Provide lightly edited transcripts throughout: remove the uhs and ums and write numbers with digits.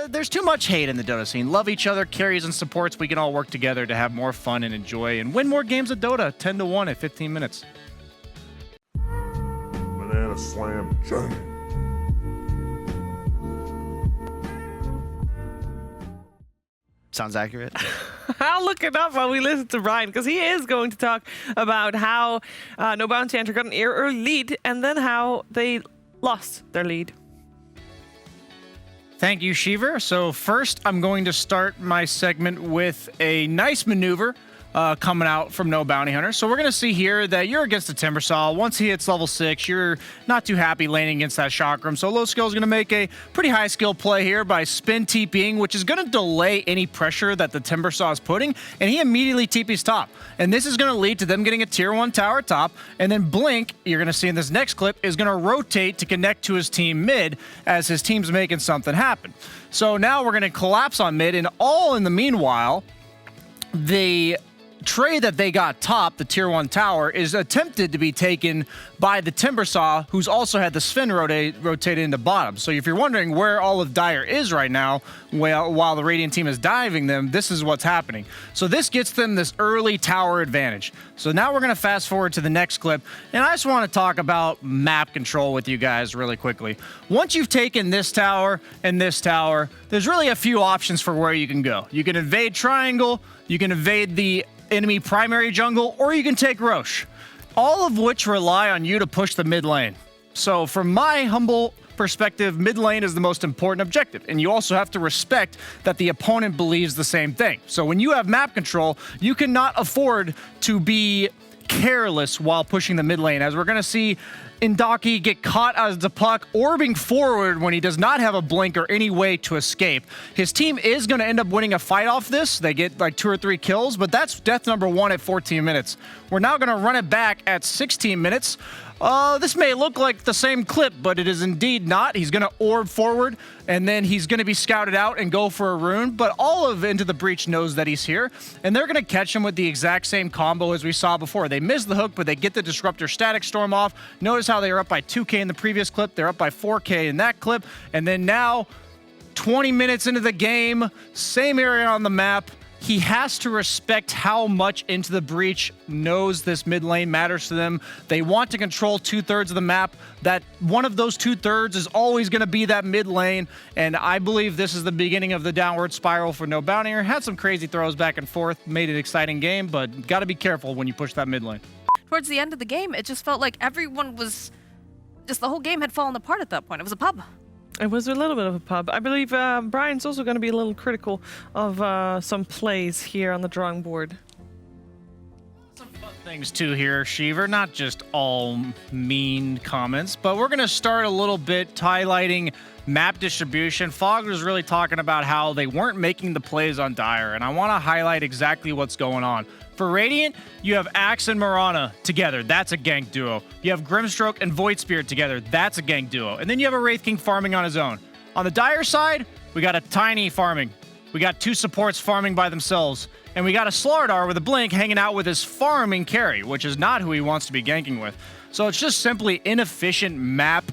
There's too much hate in the Dota scene. Love each other, carries and supports. We can all work together to have more fun and enjoy and win more games of Dota 10-1 at 15 minutes. Banana slam giant. Sounds accurate. I'll look it up while we listen to Brian, because he is going to talk about how No Bounty Hunter got an early lead and then how they lost their lead. Thank you, Shiver. So first, I'm going to start my segment with a nice maneuver coming out from No Bounty Hunter. So we're going to see here that you're against the Timbersaw. Once he hits level 6, you're not too happy laning against that Chakram. So low skill is going to make a pretty high skill play here by spin TPing, which is going to delay any pressure that the Timbersaw is putting, and he immediately TPs top. And this is going to lead to them getting a tier 1 tower top, and then Blink, you're going to see in this next clip, is going to rotate to connect to his team mid as his team's making something happen. So now we're going to collapse on mid, and all in the meanwhile, the trade that they got top, the tier 1 tower, is attempted to be taken by the Timbersaw, who's also had the Sven rotated into bottom. So if you're wondering where all of Dire is right now, while the Radiant team is diving them, this is what's happening. So this gets them this early tower advantage. So now we're going to fast forward to the next clip, and I just want to talk about map control with you guys really quickly. Once you've taken this tower and this tower, there's really a few options for where you can go. You can invade triangle, you can invade the enemy primary jungle, or you can take Roche, all of which rely on you to push the mid lane. So from my humble perspective, mid lane is the most important objective, and you also have to respect that the opponent believes the same thing. So when you have map control, you cannot afford to be careless while pushing the mid lane, as we're going to see Indaki get caught as the puck orbing forward when he does not have a blink or any way to escape. His team is going to end up winning a fight off this. They get like 2 or 3 kills, but that's death number 1 at 14 minutes. We're now going to run it back at 16 minutes. This may look like the same clip, but it is indeed not. He's going to orb forward, and then he's going to be scouted out and go for a rune, but all of Into the Breach knows that he's here, and they're going to catch him with the exact same combo as we saw before. They miss the hook, but they get the Disruptor Static Storm off. Notice how they were up by 2k in the previous clip. They're up by 4k in that clip, and then now, 20 minutes into the game, same area on the map, he has to respect how much Into the Breach knows this mid lane matters to them. They want to control 2/3 of the map. That one of those 2/3 is always going to be that mid lane, and I believe this is the beginning of the downward spiral for No Bounty. Had some crazy throws back and forth, made it an exciting game, but got to be careful when you push that mid lane. Towards the end of the game, it just felt like everyone was just, the whole game had fallen apart at that point. It was a pub. It was a little bit of a pub. I believe Brian's also going to be a little critical of some plays here on the drawing board. Some fun things too here, Shiver, not just all mean comments, but we're going to start a little bit highlighting map distribution. Fog was really talking about how they weren't making the plays on Dire, and I want to highlight exactly what's going on. For Radiant, you have Axe and Mirana together. That's a gank duo. You have Grimstroke and Void Spirit together. That's a gank duo. And then you have a Wraith King farming on his own. On the Dire side, we got a Tiny farming. We got 2 supports farming by themselves. And we got a Slardar with a Blink hanging out with his farming carry, which is not who he wants to be ganking with. So it's just simply inefficient map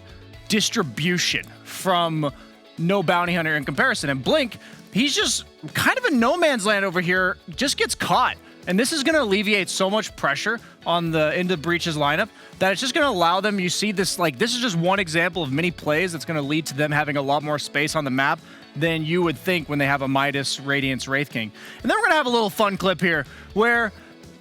distribution from No Bounty Hunter in comparison. And Blink, he's just kind of a no man's land over here, just gets caught. And this is going to alleviate so much pressure on the Into Breach's lineup that it's just going to allow them, you see this, like, this is just one example of many plays that's going to lead to them having a lot more space on the map than you would think when they have a Midas, Radiance, Wraith King. And then we're going to have a little fun clip here where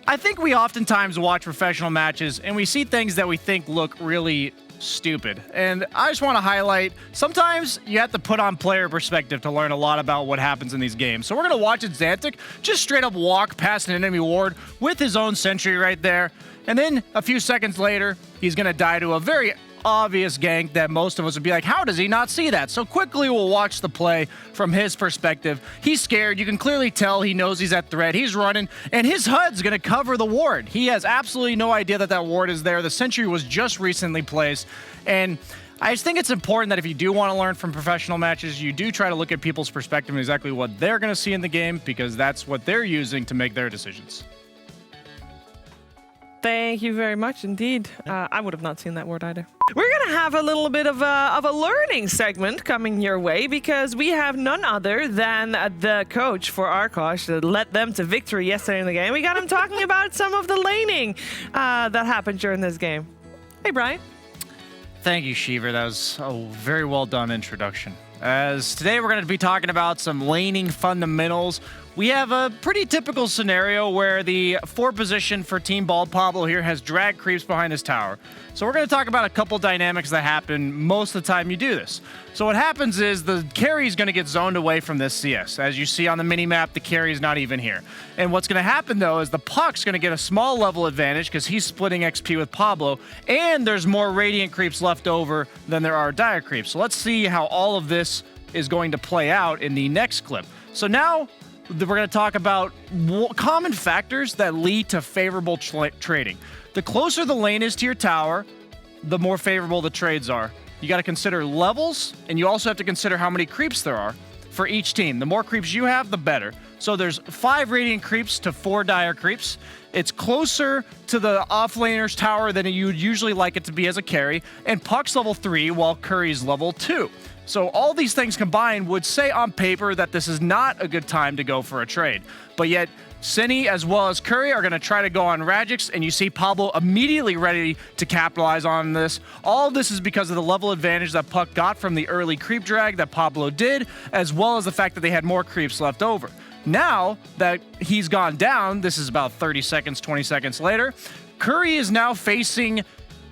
I think we oftentimes watch professional matches and we see things that we think look really stupid. And I just want to highlight, sometimes you have to put on player perspective to learn a lot about what happens in these games. So we're going to watch it, Xantic just straight up walk past an enemy ward with his own sentry right there. And then a few seconds later, he's going to die to a very obvious gank that most of us would be like, how does he not see that? So quickly we'll watch the play from his perspective. He's scared. You can clearly tell he knows he's at threat. He's running, and his HUD's going to cover the ward. He has absolutely no idea that that ward is there. The sentry was just recently placed, and I just think it's important that if you do want to learn from professional matches, you do try to look at people's perspective and exactly what they're going to see in the game, because that's what they're using to make their decisions. Thank you very much indeed. I would have not seen that word either. We're going to have a little bit of a learning segment coming your way because we have none other than the coach for ARKOSH that led them to victory yesterday in the game. We got him talking about some of the laning that happened during this game. Hey, Brian. Thank you, Shiver. That was a very well done introduction. As today we're going to be talking about some laning fundamentals. We have a pretty typical scenario where the 4 position for Team Bald Pablo here has drag creeps behind his tower. So we're going to talk about a couple dynamics that happen most of the time you do this. So what happens is the carry is going to get zoned away from this CS. As you see on the mini-map, the carry is not even here. And what's going to happen, though, is the Puck's going to get a small level advantage because he's splitting XP with Pablo, and there's more Radiant creeps left over than there are Dire creeps. So let's see how all of this is going to play out in the next clip. So now we're going to talk about common factors that lead to favorable trading. The closer the lane is to your tower, the more favorable the trades are. You got to consider levels, and you also have to consider how many creeps there are for each team. The more creeps you have, the better. So there's 5 Radiant creeps to 4 Dire creeps. It's closer to the offlaner's tower than you would usually like it to be as a carry, and Puck's level 3 while Curry's level 2. So all these things combined would say on paper that this is not a good time to go for a trade. But yet, Cine as well as Curry are going to try to go on Radix, and you see Pablo immediately ready to capitalize on this. All of this is because of the level advantage that Puck got from the early creep drag that Pablo did, as well as the fact that they had more creeps left over. Now that he's gone down, this is about 30 seconds, 20 seconds later, Curry is now facing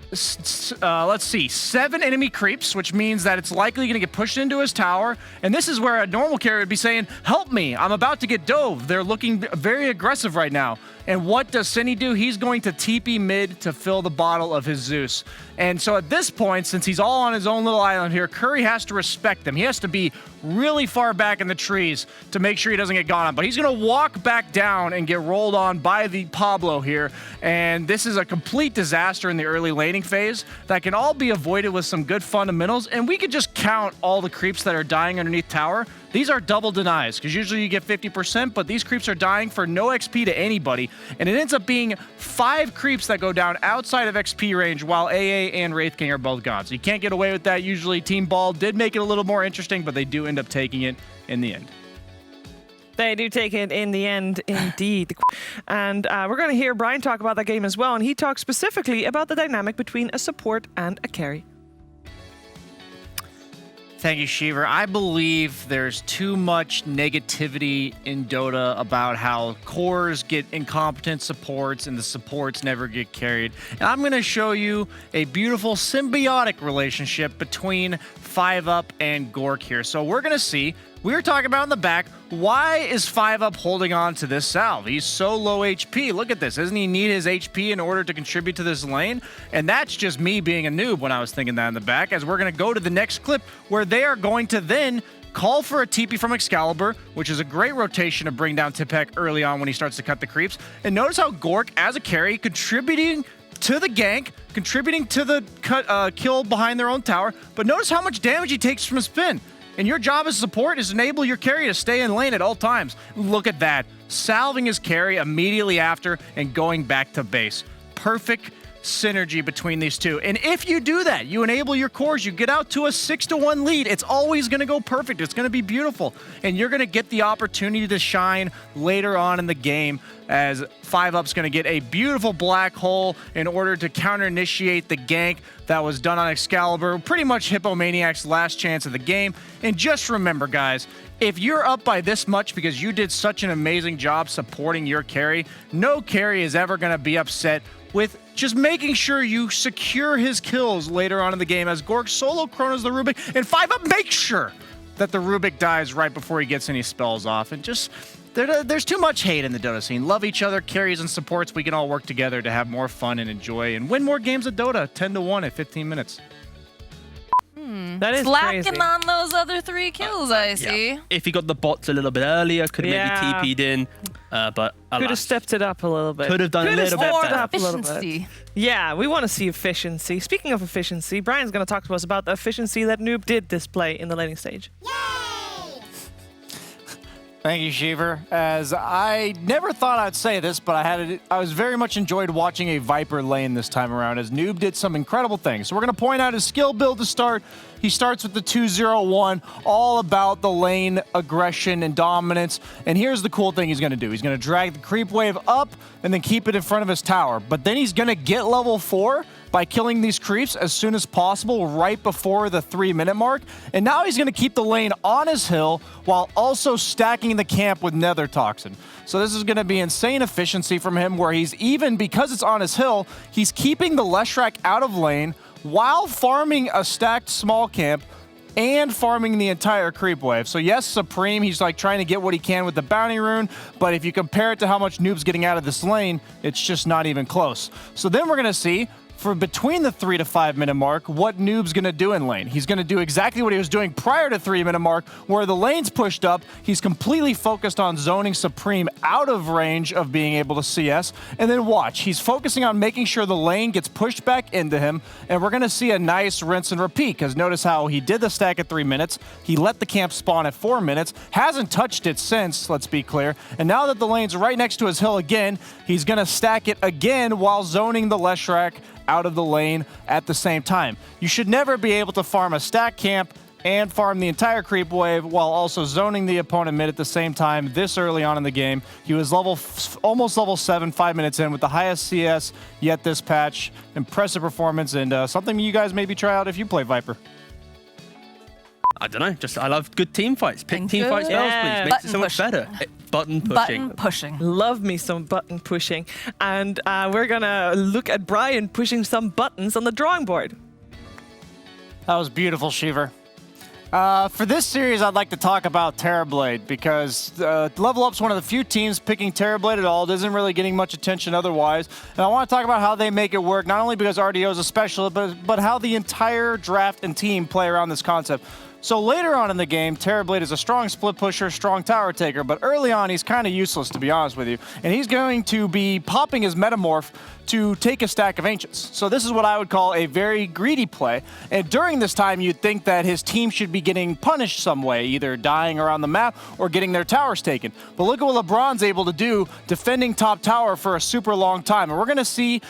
let's see, 7 enemy creeps, which means that it's likely going to get pushed into his tower. And this is where a normal carrier would be saying, help me, I'm about to get dove. They're looking very aggressive right now. And what does Cine do? He's going to TP mid to fill the bottle of his Zeus. And so at this point, since he's all on his own little island here, Curry has to respect them. He has to be really far back in the trees to make sure he doesn't get gone on. But he's going to walk back down and get rolled on by the Pablo here. And this is a complete disaster in the early laning phase that can all be avoided with some good fundamentals. And we could just count all the creeps that are dying underneath tower. These are double denies, because usually you get 50%, but these creeps are dying for no XP to anybody. And it ends up being 5 creeps that go down outside of XP range while AA and Wraith King are both gone. So you can't get away with that usually. Team Bald did make it a little more interesting, but they do end up taking it in the end. They do take it in the end, indeed. And we're going to hear Brian talk about that game as well, and he talks specifically about the dynamic between a support and a carry. Thank you, Shiver. I believe there's too much negativity in Dota about how cores get incompetent supports and the supports never get carried. And I'm going to show you a beautiful symbiotic relationship between 5UP and Gorgc here. So we're going to see, we were talking about in the back, why is 5UP holding on to this salve? He's so low HP. Look at this. Doesn't he need his HP in order to contribute to this lane? And that's just me being a noob when I was thinking that in the back, as we're going to go to the next clip where they are going to then call for a TP from Excalibur, which is a great rotation to bring down Tipek early on when he starts to cut the creeps. And notice how Gorgc, as a carry, contributing to the gank, contributing to the kill behind their own tower. But notice how much damage he takes from a spin. And your job as support is to enable your carry to stay in lane at all times. Look at that. Salving his carry immediately after and going back to base. Perfect synergy between these two. And if you do that, you enable your cores, you get out to a 6-1 lead, it's always going to go perfect. It's going to be beautiful. And you're going to get the opportunity to shine later on in the game, as 5UP's going to get a beautiful black hole in order to counter-initiate the gank that was done on Excalibur. Pretty much Hippomaniac's last chance of the game. And just remember, guys, if you're up by this much because you did such an amazing job supporting your carry, no carry is ever going to be upset with just making sure you secure his kills later on in the game, as Gorgc solo chronos the Rubik, and 5UP makes sure that the Rubik dies right before he gets any spells off. And just, there's too much hate in the Dota scene. Love each other, carries and supports. We can all work together to have more fun and enjoy and win more games of Dota 10-1 at 15 minutes. That is Slacking crazy. on those other 3 kills, I see. Yeah. If he got the bots a little bit earlier, could have maybe TP'd in, but Could have alas. stepped it up a little bit. Could have done a little bit stepped it better. up a little bit. Efficiency. Yeah, we want to see efficiency. Speaking of efficiency, Brian's going to talk to us about the efficiency that Noob did display in the laning stage. Thank you, Sheever. As I never thought I'd say this, but I was very much enjoyed watching a Viper lane this time around, as Noob did some incredible things. So we're going to point out his skill build to start. He starts with the 2-0-1, all about the lane aggression and dominance. And here's the cool thing he's going to do. He's going to drag the creep wave up and then keep it in front of his tower. But then he's going to get level 4 by killing these creeps as soon as possible, right before the 3-minute mark. And now he's going to keep the lane on his hill while also stacking the camp with Nether Toxin. So this is going to be insane efficiency from him, where he's even, because it's on his hill, he's keeping the Leshrac out of lane while farming a stacked small camp and farming the entire creep wave. So yes, Supreme, he's like trying to get what he can with the bounty rune, but if you compare it to how much Noob's getting out of this lane, it's just not even close. So then we're going to see, for between the 3 to 5 minute mark, what Noob's going to do in lane. He's going to do exactly what he was doing prior to 3 minute mark, where the lane's pushed up. He's completely focused on zoning Supreme out of range of being able to CS. And then watch, he's focusing on making sure the lane gets pushed back into him. And we're going to see a nice rinse and repeat, because notice how he did the stack at 3 minutes. He let the camp spawn at 4 minutes. Hasn't touched it since, let's be clear. And now that the lane's right next to his hill again, he's going to stack it again while zoning the Leshrac out of the lane at the same time. You should never be able to farm a stack camp and farm the entire creep wave while also zoning the opponent mid at the same time this early on in the game. He was almost level 7 5 minutes in with the highest CS yet this patch. Impressive performance, and something you guys maybe try out if you play Viper. I don't know. Just I love good team fights. Pick Thank team you. fight spells, Yeah. please. Makes it so Button much better. Button pushing. Button pushing. Love me some button pushing. And we're going to look at Brian pushing some buttons on the drawing board. That was beautiful, Sheever. For this series, I'd like to talk about Terrorblade, because Level Up's one of the few teams picking Terrorblade at all. It isn't really getting much attention otherwise. And I want to talk about how they make it work, not only because RDO is a specialist, but how the entire draft and team play around this concept. So later on in the game, Terrorblade is a strong split pusher, strong tower taker, but early on he's kind of useless, to be honest with you. And he's going to be popping his Metamorph to take a stack of Ancients. So this is what I would call a very greedy play. And during this time, you'd think that his team should be getting punished some way, either dying around the map or getting their towers taken. But look at what LeBron's able to do, defending top tower for a super long time. And we're going to see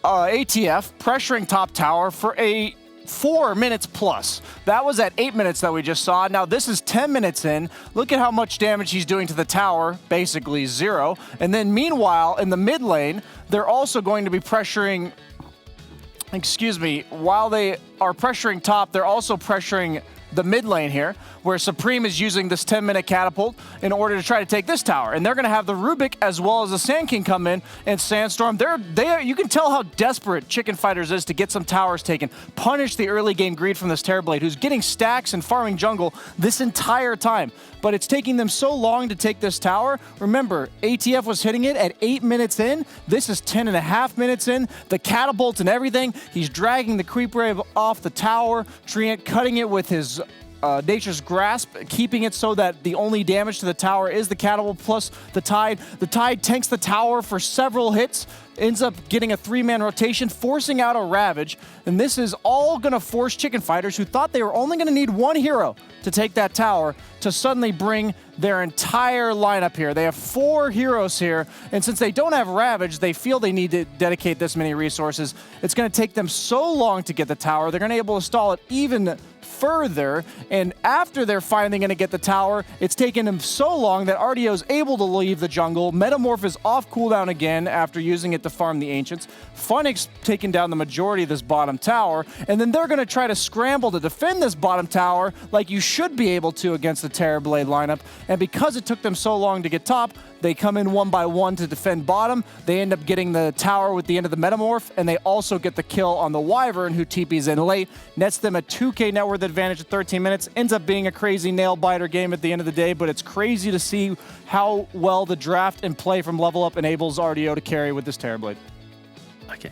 ATF pressuring top tower for a 4 minutes plus. That was at 8 minutes that we just saw. Now this is 10 minutes in. Look at how much damage he's doing to the tower, basically 0. And then meanwhile, in the mid lane, they're also going to be pressuring, while they are pressuring top, they're also pressuring the mid lane here, where Supreme is using this 10-minute catapult in order to try to take this tower. And they're going to have the Rubik as well as the Sand King come in, and Sandstorm. You can tell how desperate Chicken Fighters is to get some towers taken, punish the early game greed from this Terrorblade, who's getting stacks and farming jungle this entire time. But it's taking them so long to take this tower. Remember, ATF was hitting it at 8 minutes in. This is 10.5 minutes in. The catapults and everything. He's dragging the creep wave off the tower, Treant cutting it with his Nature's Grasp, keeping it so that the only damage to the tower is the catapult plus the Tide. The Tide tanks the tower for several hits, ends up getting a 3-man rotation, forcing out a Ravage. And this is all going to force Chicken Fighters, who thought they were only going to need one hero to take that tower, to suddenly bring their entire lineup here. They have 4 heroes here, and since they don't have Ravage, they feel they need to dedicate this many resources. It's going to take them so long to get the tower. They're going to be able to stall it even further, and after they're finally going to get the tower, it's taken them so long that RDO is able to leave the jungle. Metamorph is off cooldown again after using it to farm the Ancients. Funix taking down the majority of this bottom tower, and then they're going to try to scramble to defend this bottom tower like you should be able to against the Terrorblade lineup. And because it took them so long to get top, they come in one by one to defend bottom. They end up getting the tower with the end of the Metamorph, and they also get the kill on the Wyvern, who TPs in late, nets them a 2k net worth advantage at 13 minutes. Ends up being a crazy nail-biter game at the end of the day, but it's crazy to see how well the draft and play from Level Up enables RDO to carry with this Terrorblade. Okay.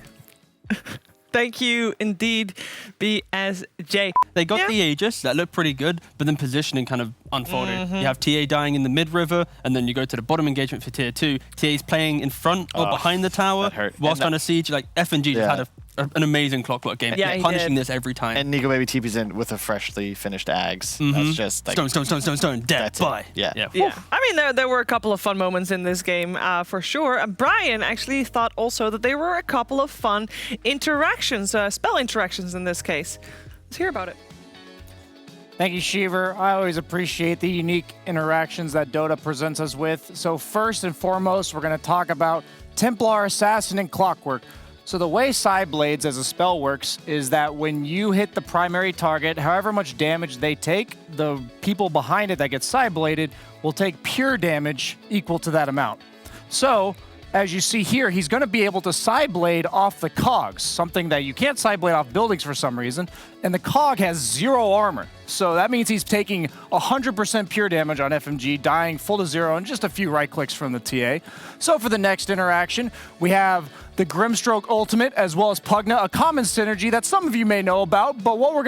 Thank you indeed, BSJ. They got the Aegis, that looked pretty good, but then positioning kind of unfolded. You have TA dying in the mid-river, and then you go to the bottom engagement for tier 2. TA's playing in front or behind the tower, that hurt. whilst on a siege. Like, FNG just had a an amazing Clockwork game. Yeah, he punishing did. this every time. And Nico Baby TP's in with a freshly finished Ags. Mhm. That's just like Stone, dead, That's it. bye. Yeah. Yeah, I mean, there were a couple of fun moments in this game, for sure. Brian actually thought also that there were a couple of fun interactions, spell interactions in this case. Let's hear about it. Thank you, Shiver. I always appreciate the unique interactions that Dota presents us with. So first and foremost, we're going to talk about Templar, Assassin, and Clockwork. So the way Side Blades as a spell works is that when you hit the primary target, however much damage they take, the people behind it that get Side Bladed will take pure damage equal to that amount. So, as you see here, he's going to be able to Side Blade off the cogs, something that you can't Side Blade off buildings for some reason, and the cog has 0 armor. So that means he's taking 100% pure damage on FMG, dying full to 0, and just a few right clicks from the TA. So for the next interaction, we have the Grimstroke Ultimate as well as Pugna, a common synergy that some of you may know about, but what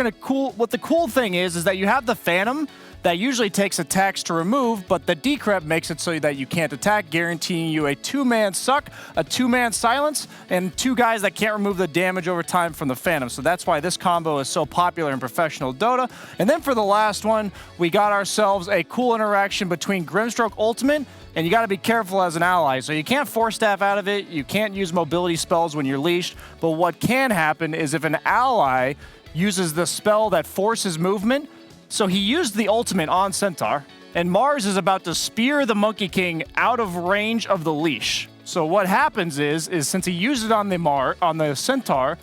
the cool thing is that you have the Phantom that usually takes attacks to remove, but the decrep makes it so that you can't attack, guaranteeing you a 2-man suck, a 2-man silence, and 2 guys that can't remove the damage over time from the Phantom. So that's why this combo is so popular in professional Dota. And then for the last one, we got ourselves a cool interaction between Grimstroke Ultimate, and you got to be careful as an ally. So you can't Force Staff out of it, you can't use mobility spells when you're leashed, but what can happen is if an ally uses the spell that forces movement. So he used the ultimate on Centaur, and Mars is about to spear the Monkey King out of range of the leash. So what happens is since he used it on the Centaur,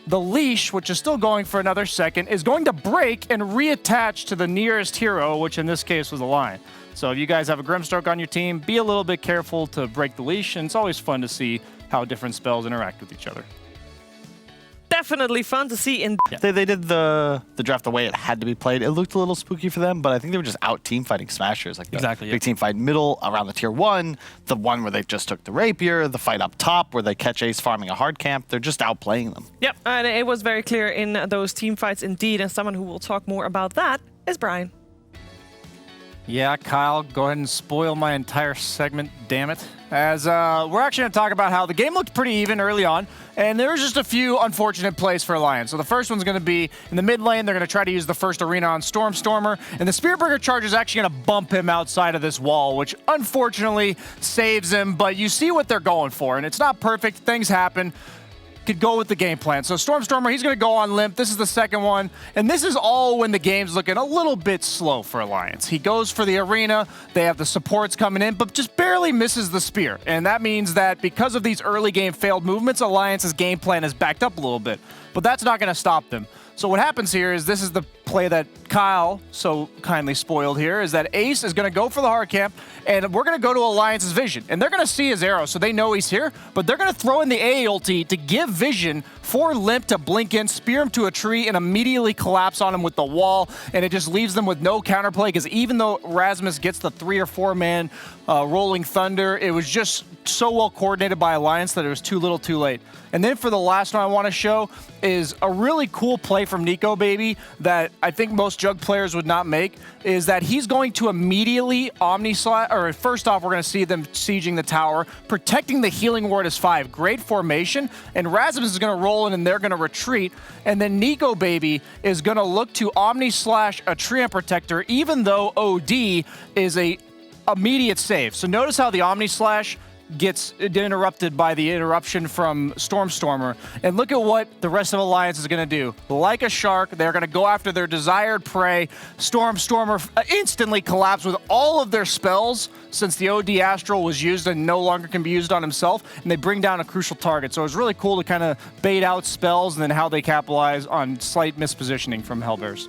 the leash, which is still going for another second, is going to break and reattach to the nearest hero, which in this case was a lion. So if you guys have a Grimstroke on your team, be a little bit careful to break the leash, and it's always fun to see how different spells interact with each other. Definitely fun to see in. They did the draft the way it had to be played. It looked a little spooky for them, but I think they were just out team fighting Smashers. Like the Exactly, yeah. big team fight middle around the tier 1, the one where they just took the Rapier, the fight up top where they catch Ace farming a hard camp. They're just outplaying them. Yep, and it was very clear in those team fights indeed, and someone who will talk more about that is Brian. Yeah, Kyle, go ahead and spoil my entire segment, damn it. As we're actually going to talk about how the game looked pretty even early on, and there was just a few unfortunate plays for Alliance. So the first one's going to be in the mid lane. They're going to try to use the first arena on Stormer, and the Spearburger charge is actually going to bump him outside of this wall, which unfortunately saves him, but you see what they're going for, and it's not perfect. Things happen. Could go with the game plan. So Stormer, he's going to go on limp. This is the second one. And this is all when the game's looking a little bit slow for Alliance. He goes for the arena. They have the supports coming in, but just barely misses the spear. And that means that because of these early game failed movements, Alliance's game plan is backed up a little bit. But that's not going to stop them. So what happens here is this is the play that Kyle so kindly spoiled here, is that Ace is going to go for the hard camp, and we're going to go to Alliance's vision. And they're going to see his arrow, so they know he's here, but they're going to throw in the AA ulti to give vision for Limp to blink in, spear him to a tree, and immediately collapse on him with the wall, and it just leaves them with no counterplay, because even though Rasmus gets the 3 or 4 man Rolling Thunder, it was just so well coordinated by Alliance that it was too little too late. And then for the last one I want to show is a really cool play from Nico Baby that I think most Jug players would not make, is that he's going to immediately Omni-Slash, or first off, we're going to see them sieging the tower, protecting the healing ward as 5. Great formation, and Rasmus is going to roll in and they're going to retreat, and then Nico Baby is going to look to Omni-Slash a Treant Protector, even though OD is a immediate save. So notice how the Omni-Slash gets interrupted by the interruption from Stormer. And look at what the rest of Alliance is going to do. Like a shark, they're going to go after their desired prey. Stormer instantly collapse with all of their spells since the OD Astral was used and no longer can be used on himself, and they bring down a crucial target. So it was really cool to kind of bait out spells and then how they capitalize on slight mispositioning from Hellbears.